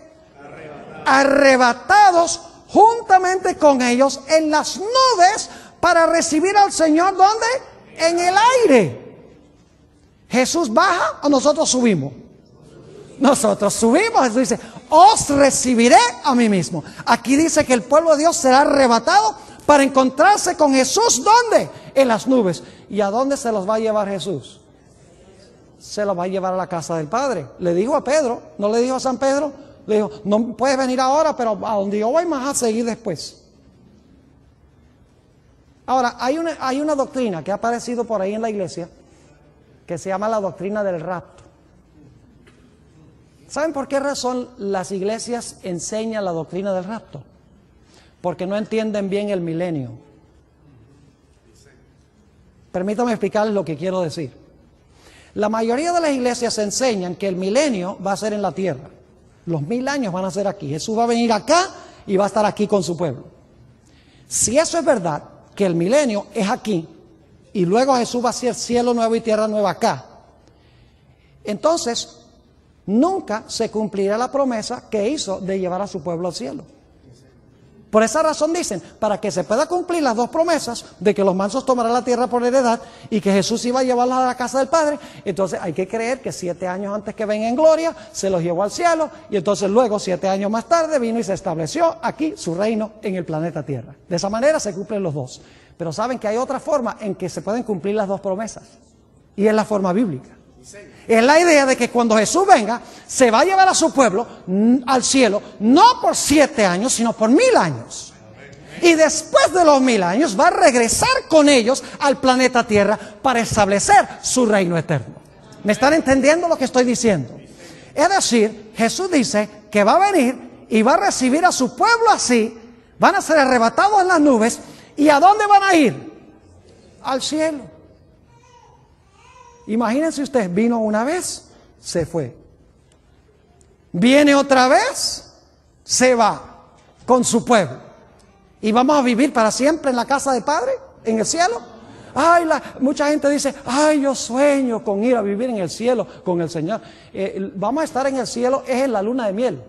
Arrebatados juntamente con ellos en las nubes para recibir al Señor, ¿dónde? En el aire. ¿Jesús baja o nosotros subimos? Nosotros subimos. Jesús dice, os recibiré a mí mismo. Aquí dice que el pueblo de Dios será arrebatado para encontrarse con Jesús, ¿dónde? En las nubes. ¿Y a dónde se los va a llevar Jesús? Se los va a llevar a la casa del Padre. Le dijo a Pedro, no le dijo a San Pedro, le dijo, no puedes venir ahora, pero a donde yo voy más a seguir después. Ahora, hay una doctrina que ha aparecido por ahí en la iglesia que se llama la doctrina del rapto. ¿Saben por qué razón las iglesias enseñan la doctrina del rapto? Porque no entienden bien el milenio. Permítanme explicarles lo que quiero decir. La mayoría de las iglesias enseñan que el milenio va a ser en la tierra. Los 1000 años van a ser aquí. Jesús va a venir acá y va a estar aquí con su pueblo. Si eso es verdad, que el milenio es aquí, y luego Jesús va a hacer cielo nuevo y tierra nueva acá, entonces nunca se cumplirá la promesa que hizo de llevar a su pueblo al cielo. Por esa razón dicen, para que se pueda cumplir las dos promesas de que los mansos tomarán la tierra por heredad y que Jesús iba a llevarlos a la casa del Padre, entonces hay que creer que 7 años antes que venga en gloria, se los llevó al cielo y entonces luego 7 años más tarde vino y se estableció aquí su reino en el planeta Tierra. De esa manera se cumplen los dos. Pero saben que hay otra forma en que se pueden cumplir las dos promesas y es la forma bíblica. Es la idea de que cuando Jesús venga, se va a llevar a su pueblo al cielo, no por 7 años, sino por 1000 años. Y después de los 1000 años va a regresar con ellos al planeta Tierra para establecer su reino eterno. ¿Me están entendiendo lo que estoy diciendo? Es decir, Jesús dice que va a venir y va a recibir a su pueblo así, van a ser arrebatados en las nubes, ¿y a dónde van a ir? Al cielo. Imagínense ustedes, vino una vez, se fue. Viene otra vez, se va con su pueblo. ¿Y vamos a vivir para siempre en la casa del Padre, en el cielo? Ay, mucha gente dice, ay, yo sueño con ir a vivir en el cielo con el Señor. Vamos a estar en el cielo, es en la luna de miel.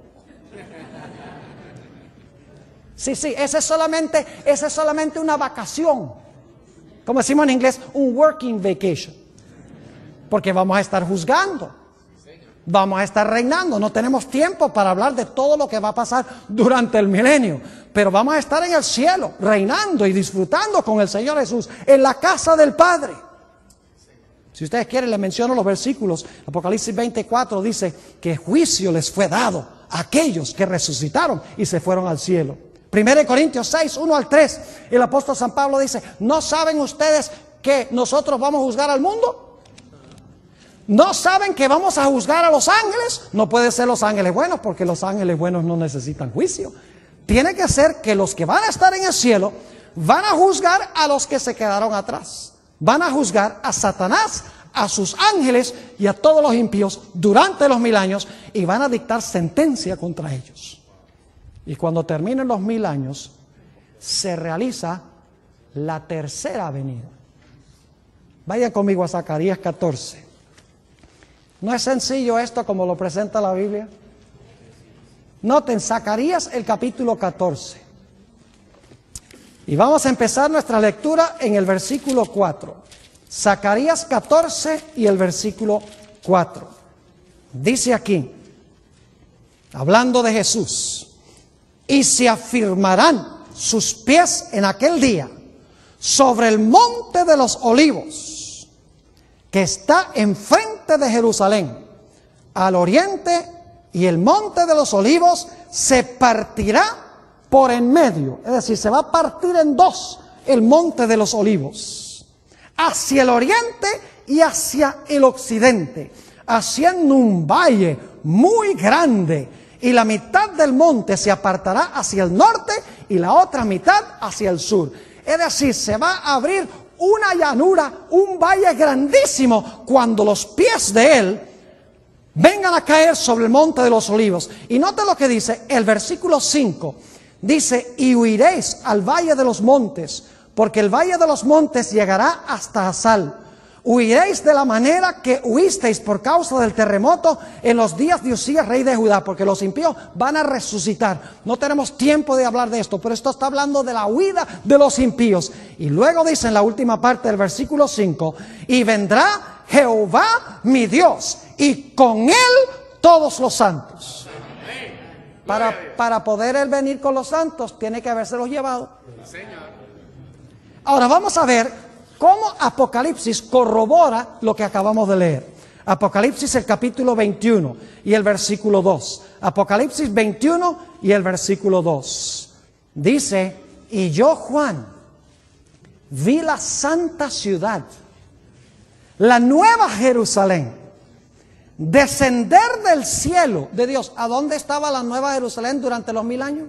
Sí, esa es solamente una vacación. Como decimos en inglés, un working vacation. Porque vamos a estar juzgando, vamos a estar reinando. No tenemos tiempo para hablar de todo lo que va a pasar durante el milenio, pero vamos a estar en el cielo, reinando y disfrutando con el Señor Jesús en la casa del Padre. Si ustedes quieren, les menciono los versículos. Apocalipsis 24 dice que juicio les fue dado a aquellos que resucitaron y se fueron al cielo. 1 Corintios 6, 1 al 3, el apóstol San Pablo dice, ¿no saben ustedes que nosotros vamos a juzgar al mundo? ¿No saben que vamos a juzgar a los ángeles? No puede ser los ángeles buenos, porque los ángeles buenos no necesitan juicio. Tiene que ser que los que van a estar en el cielo van a juzgar a los que se quedaron atrás. Van a juzgar a Satanás, a sus ángeles y a todos los impíos durante los 1000 años y van a dictar sentencia contra ellos. Y cuando terminen los 1000 años, se realiza la tercera venida. Vaya conmigo a Zacarías 14. ¿No es sencillo esto como lo presenta la Biblia? Noten, Zacarías el capítulo 14. Y vamos a empezar nuestra lectura en el versículo 4. Zacarías 14 y el versículo 4. Dice aquí, hablando de Jesús, y se afirmarán sus pies en aquel día sobre el monte de los olivos, que está enfrente de Jerusalén, al oriente, y el monte de los olivos se partirá por en medio, es decir, se va a partir en dos el monte de los olivos, hacia el oriente y hacia el occidente, haciendo un valle muy grande, y la mitad del monte se apartará hacia el norte y la otra mitad hacia el sur. Es decir, se va a abrir una llanura, un valle grandísimo, cuando los pies de él vengan a caer sobre el monte de los olivos. Y note lo que dice el versículo 5. Dice, y huiréis al valle de los montes, porque el valle de los montes llegará hasta Asal. Huiréis de la manera que huisteis por causa del terremoto en los días de Usías, rey de Judá, porque los impíos van a resucitar. No tenemos tiempo de hablar de esto, pero esto está hablando de la huida de los impíos. Y luego dice en la última parte del versículo 5, y vendrá Jehová mi Dios, y con él todos los santos. Para poder él venir con los santos, tiene que habérselos llevado. Ahora vamos a ver cómo Apocalipsis corrobora lo que acabamos de leer. Apocalipsis el capítulo 21 y el versículo 2. Apocalipsis 21 y el versículo 2. Dice, y yo, Juan, vi la santa ciudad, la nueva Jerusalén, descender del cielo de Dios. ¿A dónde estaba la nueva Jerusalén durante los 1000 años?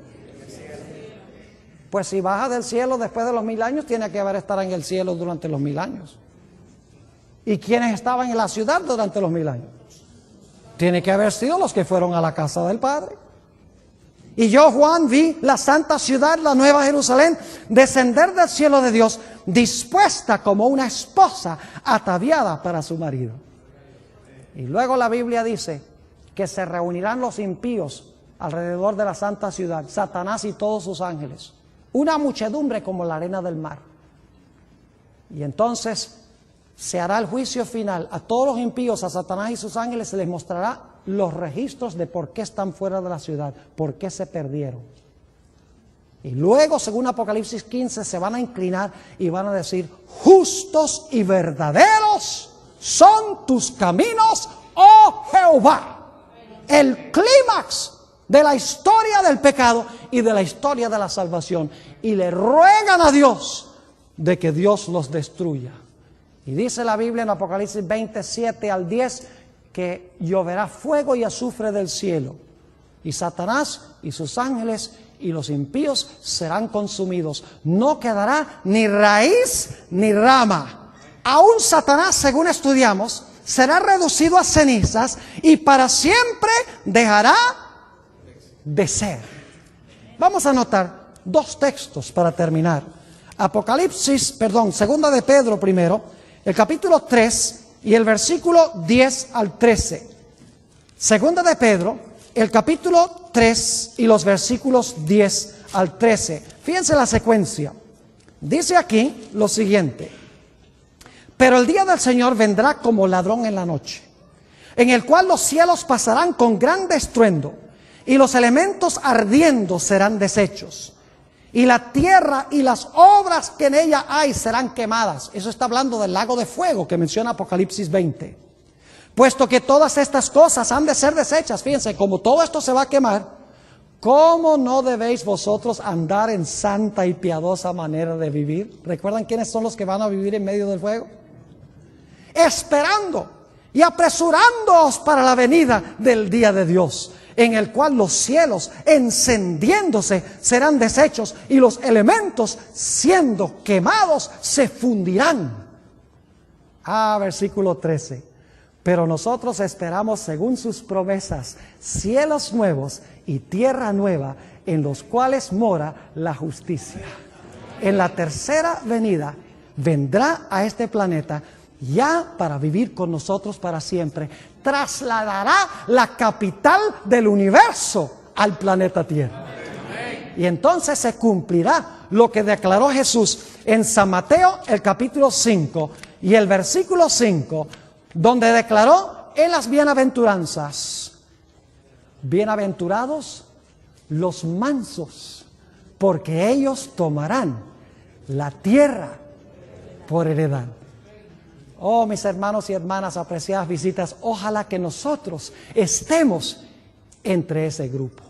Pues si baja del cielo después de los 1000 años, tiene que haber estado en el cielo durante los 1000 años. ¿Y quiénes estaban en la ciudad durante los 1000 años? Tiene que haber sido los que fueron a la casa del Padre. Y yo, Juan, vi la santa ciudad, la nueva Jerusalén, descender del cielo de Dios, dispuesta como una esposa ataviada para su marido. Y luego la Biblia dice que se reunirán los impíos alrededor de la santa ciudad, Satanás y todos sus ángeles, una muchedumbre como la arena del mar. Y entonces se hará el juicio final a todos los impíos, a Satanás y sus ángeles, se les mostrará los registros de por qué están fuera de la ciudad, por qué se perdieron. Y luego, según Apocalipsis 15, se van a inclinar y van a decir, justos y verdaderos son tus caminos, oh Jehová. El clímax de la historia del pecado y de la historia de la salvación. Y le ruegan a Dios de que Dios los destruya. Y dice la Biblia en Apocalipsis 27 al 10 que lloverá fuego y azufre del cielo. Y Satanás y sus ángeles y los impíos serán consumidos. No quedará ni raíz ni rama. Aún Satanás, según estudiamos, será reducido a cenizas y para siempre dejará de ser. Vamos a anotar dos textos para terminar. Segunda de Pedro primero, el capítulo 3 y el versículo 10 al 13. Segunda de Pedro, el capítulo 3 y los versículos 10 al 13. Fíjense la secuencia. Dice aquí lo siguiente: pero el día del Señor vendrá como ladrón en la noche, en el cual los cielos pasarán con grande estruendo, y los elementos ardiendo serán deshechos, y la tierra y las obras que en ella hay serán quemadas. Eso está hablando del lago de fuego que menciona Apocalipsis 20. Puesto que todas estas cosas han de ser deshechas, fíjense, como todo esto se va a quemar, ¿cómo no debéis vosotros andar en santa y piadosa manera de vivir? ¿Recuerdan quiénes son los que van a vivir en medio del fuego? Esperando y apresurándoos para la venida del día de Dios, en el cual los cielos encendiéndose serán deshechos y los elementos siendo quemados se fundirán. Versículo 13. Pero nosotros esperamos, según sus promesas, cielos nuevos y tierra nueva, en los cuales mora la justicia. En la tercera venida vendrá a este planeta ya para vivir con nosotros para siempre. Trasladará la capital del universo al planeta Tierra. Y entonces se cumplirá lo que declaró Jesús en San Mateo, el capítulo 5 y el versículo 5, donde declaró en las bienaventuranzas: bienaventurados los mansos, porque ellos tomarán la tierra por heredad. Oh, mis hermanos y hermanas, apreciadas visitas, ojalá que nosotros estemos entre ese grupo.